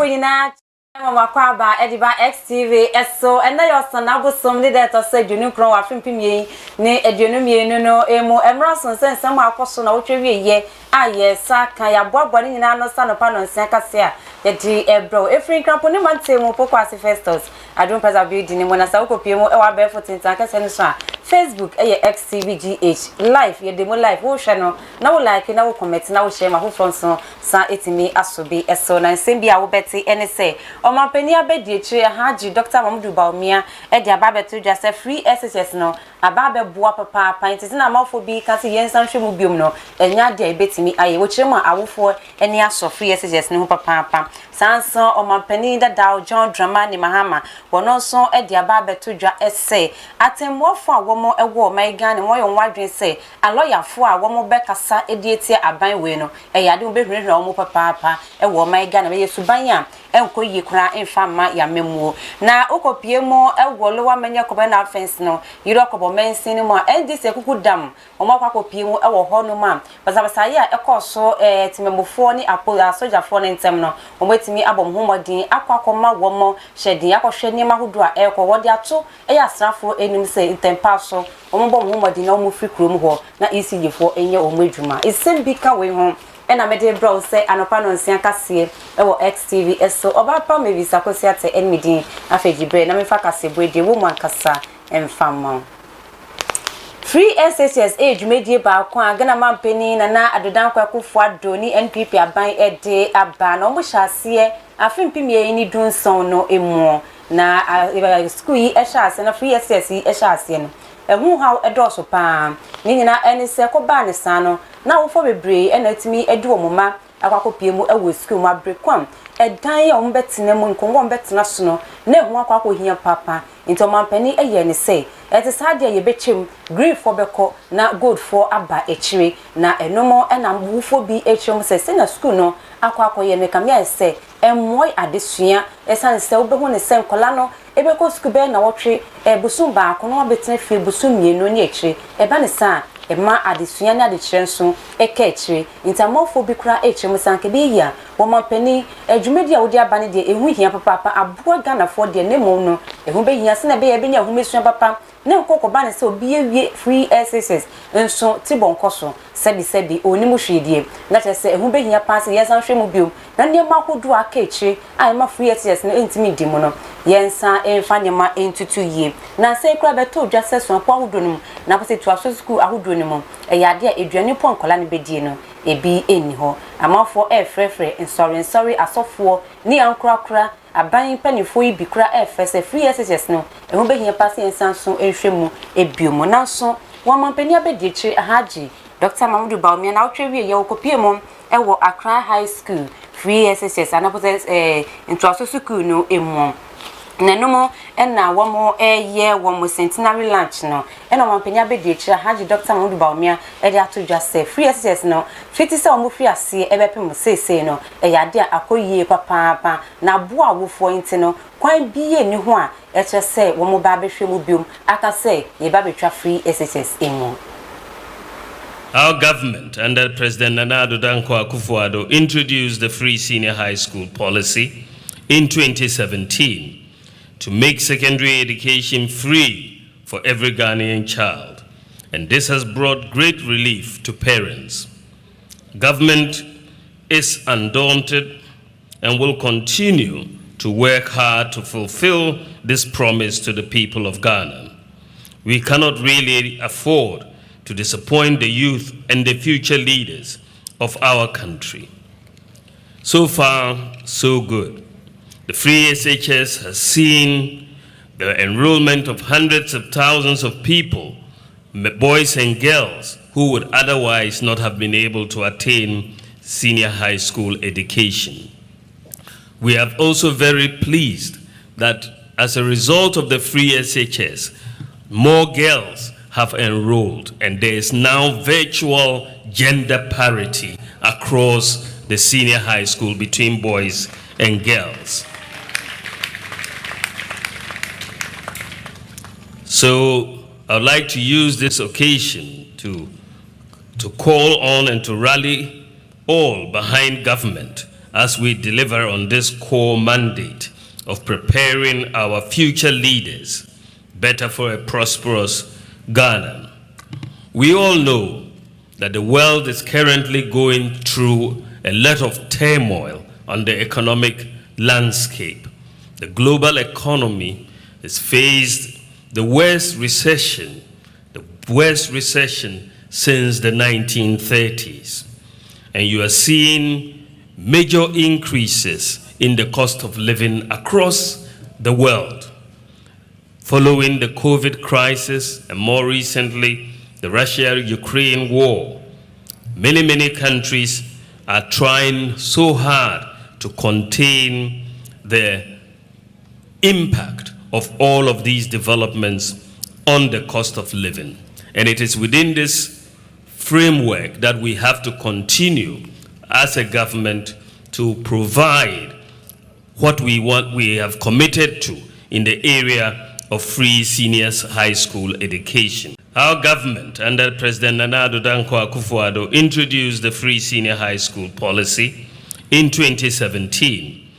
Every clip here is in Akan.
for you now. Mama Kwaba, Ediba XTV, SO, and now your son, I was somebody that I said you knew Crow, I think me, ne, Edunumi, no, Emo, Emerson, send some more question out of ye. Ah, yes, Sakaya, Bob, one in our son upon on Sankasia, the G. Ebro, if we can put him on table for Quasi Festos. I don't pass a building when I saw Pimo or barefoot in Sankas and Facebook, XTVGH, live, your demo live, oh, channel, now like, now comment, now share my whole front son, San Etimi, Asobi, SO, and Simbia, will Betty, and say. O ma pani abedi echi Haji Dr. Mamudu Baumia e dia babe to just a free SHS no ababe boa papa pint na amafo bi ka se yensan hwemu biom no enya dia ebetimi aye wo kiremu awofo eni aso free SHS no papa sansan o ma pani da Dow John Dramani Mahama wono so e dia babe to dwa ese atemwofo awomo ewo maigan ne woyo nwadwen se aloyafo a womo bekasa edietie aban we no e yade wo behwehwe wo papa ewo maigan na yesuban ya enkoyi kura infama ya memuo na okopie mo ewo lo wa manya koba na fence no yiro kobo mensin mo ndise kuku dam omo kwakopie mo ewo ho no ma basabasa ya ekoso timemofo ni apola sojafo ne ntem no omo etimi abom homodin akwakoma wo mo hyedin akohwe ni mahodo a ekọ wode ato eya asrafo enim se ntempa so omo bom homodin na omo frikrom ho na ECG4 enye omo adwuma isembika we ho ena mede bro say anopa no nsia kase ewo XTV so obapa mebi sakosi ate enmidin afegibre na mefa kase brede wo man kasa emfama free SHS age medie ba kwa agana mampeni na adodan kwa kufu adoni NPP aban ede aba na omo hyase afimpimie ni dunson no emu na school yi ehase na free SHS yi ehase no ehu haw edoso pa ni nyina eni se ko ba ne sano na wofo bebre enatimi edi omoma akwakopie mu ewo school mu abrekwam edan ya ombetena mu nkongo ombetena so no na ehu akwakohia papa nti omampani eye ne se eti sade ye bechem green for beko na gold for aba echire na enomo ena wofo bi echire se na school no akwakoye ne kamya se emmoy adesua esan se obehu ne se nkola no ebeko school be na wotwe busum ba ko no betena fie busum mienu ne echire eba ne sa ema adesua ne adechire nso eka echire ntamofo bi kura echire musanke bi ya wo mampani adwumedi a wodi aba ne de ehu hia papa aboa Ghana for de ne mo no ehu be hia se na be ya be nya hu mesua papa ne nkoko ba ne se obi ewie free SSS nso tibonkoso sebi onimu hwedie na chese ehu be hia pass yensan hwemu biom na ne ma hodo aka echire ai ma free SSS no entimi di mo no yensan emfa nyema entutu yie na se kura beto dwa seso akwa hodo no na pose to aso school ahodo no mo eyade a eduane pon kola ne bedie no ebi eni ho amafo frefre sorry asofo ni ankura aban panifo yi bikura FS free SSS no ehu be hia pass yensan so ehwemu ebiomo na so wo mampani abediechi Haji Dr. Mamudu Baumia na otwewie ye okopie mo ewo Accra High School free SSS anapoze into school no emu nanumo ena womo ye womo centenary lunch no ena mampani abediechi Haji Dr. Mamudu Baumia e dia to just free SSS no fiti se omo free ase ebepem sese no eyade akoyie papa na bo awofo nti no kwan biye ni ho a eche se womo ba behwemu biom aka se ye ba betwa free SSS emu. Our government under President Nana Addo Dankwa Akufo-Addo introduced the free senior high school policy in 2017 to make secondary education free for every Ghanaian child, and this has brought great relief to parents. Government is undaunted and will continue to work hard to fulfill this promise to the people of Ghana. We cannot really afford to disappoint the youth and the future leaders of our country. So far, so good. The free SHS has seen the enrollment of hundreds of thousands of people, boys and girls, who would otherwise not have been able to attain senior high school education. We are also very pleased that as a result of the free SHS, more girls have enrolled, and there is now virtual gender parity across the senior high school between boys and girls. So I'd like to use this occasion to call on and to rally all behind government as we deliver on this core mandate of preparing our future leaders better for a prosperous Ghana. We all know that the world is currently going through a lot of turmoil on the economic landscape. The global economy has faced the worst recession since the 1930s. And you are seeing major increases in the cost of living across the world. Following the COVID crisis and more recently, the Russia-Ukraine war, many countries are trying so hard to contain the impact of all of these developments on the cost of living. And it is within this framework that we have to continue as a government to provide what we have committed to in the area of free seniors high school education. Our government, under President Nana Addo Dankwa Akufo-Addo, introduced the free senior high school policy in 2017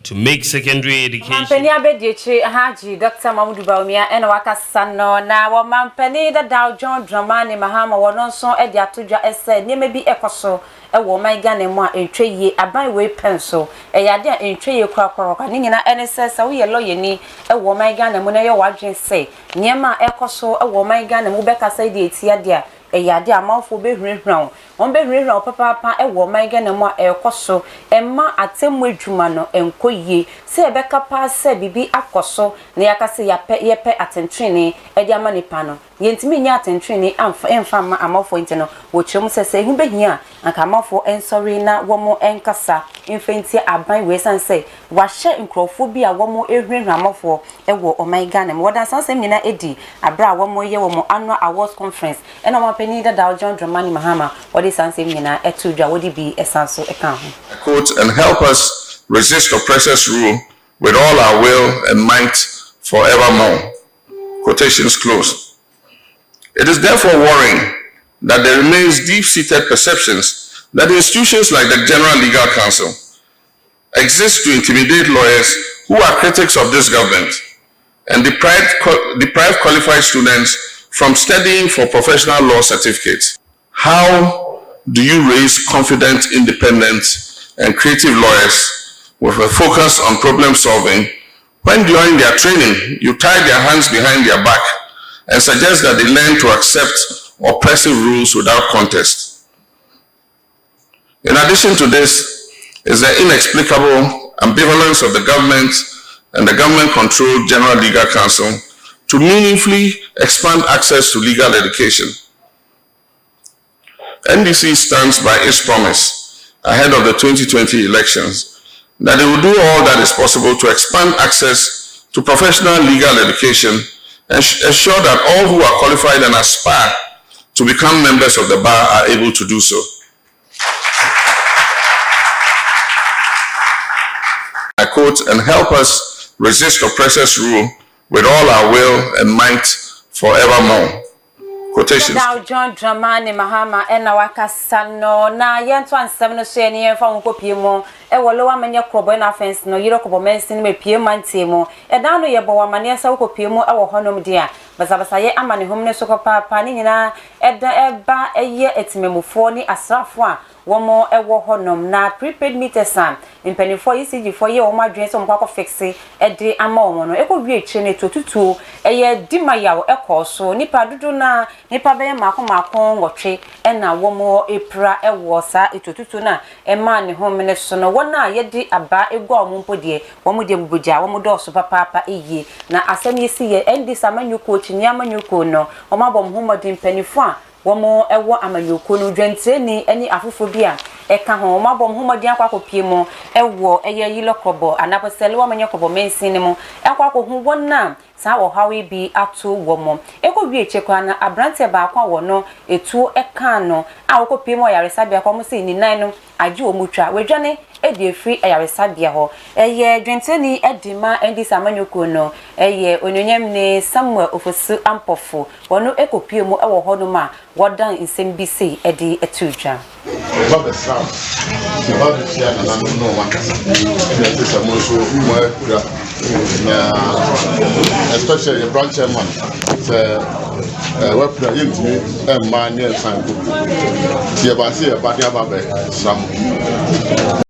to make secondary education. Mampeni abediechi Haji Dr. Mamudu Bawumia ena wakasano na wa mampeni da Dow John Dramani Mahama wononso edi atudwa ese nieme bi ekoso ewo man Ghana mu a entweye aban we penso eyade a entweye kwakwaroka ni nyina ene sesa wo ye lawyer ni ewo man Ghana mu na ye wadwen se niema ekoso ewo man Ghana mu bekasa di etia dia eyade amanfo behwehwan on behwehwan papa ewo man Ghana mu a ekoso emma atemu adwuma no enkoyie se ebeka pa se bibi akoso na yakase yepe atentwene edi ama nipa no yentimi nya atentwene amfa ma amanfo ntino wo kyerem sese ehu behia anka amanfo ensori na womo enkasa infenti aban we sanse wahye nkrofo bi a womo ehwehwan amanfo ewo oman Ghana mu wodan sanse nyina edi abra womo ye womo annual awards conference ena mampeni da Dow John Dramani Mahama wodi sanse nyina etudwa wodi bi esanso eka ho. Quote, and help us resist oppressors' rule with all our will and might forevermore. Quotations close. It is therefore worrying that there remains deep-seated perceptions that institutions like the General Legal Council exist to intimidate lawyers who are critics of this government and deprive qualified students from studying for professional law certificates. How do you raise confident, independent, and creative lawyers with a focus on problem solving when during their training you tie their hands behind their back and suggest that they learn to accept oppressive rules without contest? In addition to this is the inexplicable ambivalence of the government and the government-controlled General Legal Council to meaningfully expand access to legal education. NDC stands by its promise ahead of the 2020 elections that it will do all that is possible to expand access to professional legal education and ensure that all who are qualified and aspire to become members of the bar are able to do so. I quote, and help us resist oppressors' rule with all our will and might forevermore. Quotations. Dow John Dramani Mahama ena wakasano na yentu ansem no so ene yemfa nko piemo e wolo wa manya krobo na fence no yiro krobo mensin me piemo antemo e dan no ye bo wa mane asa ko piemo e wo honom dia basabasa ye amane hom ne so ko papa ni nyina eda eba eye etimemufo ni asrafo a womo ewo honom na prepaid meters am impenifo ECG for ye womo adwen so mkwa ko fixe ede ama womo no eko wie kire ne totutu eye dimayawo eko so nipa dudu na nipa be mako ngotwe ena womo epra ewo sa etotutu na ema ne hom ne so no wona ye di aba egu omo mpodie womo de bubuja womo do so papa eye na asem yesi ye endi samanyuko chinya amanyuko no womo abom homodi impenifo a womo ewo amanyuko no dwentreni ani afofo bia eka ho mabom homodi akwakopie mu ewo eye yilokobo anaposele wo manyakobo mensin mu ekwako hu wonna sa wo hawe bi atu womo eko wie chekwa na abrante ba akwa wono etu eka no a wokopie mu yaresabia kwa mu se ni nan no age omutwa wedwane edi efiri ayaresabea ho eye dwenteni edima endi samanyoko no eye ononyam ne Samuel Ofosu Ampofo wono ekopie mu ewo ho no ma wodan nsem bi sei edi etudwa Baba Sam, the other share and I don't know one. This is a most especially a branch man. The web and man near Sanko. See about a body about some.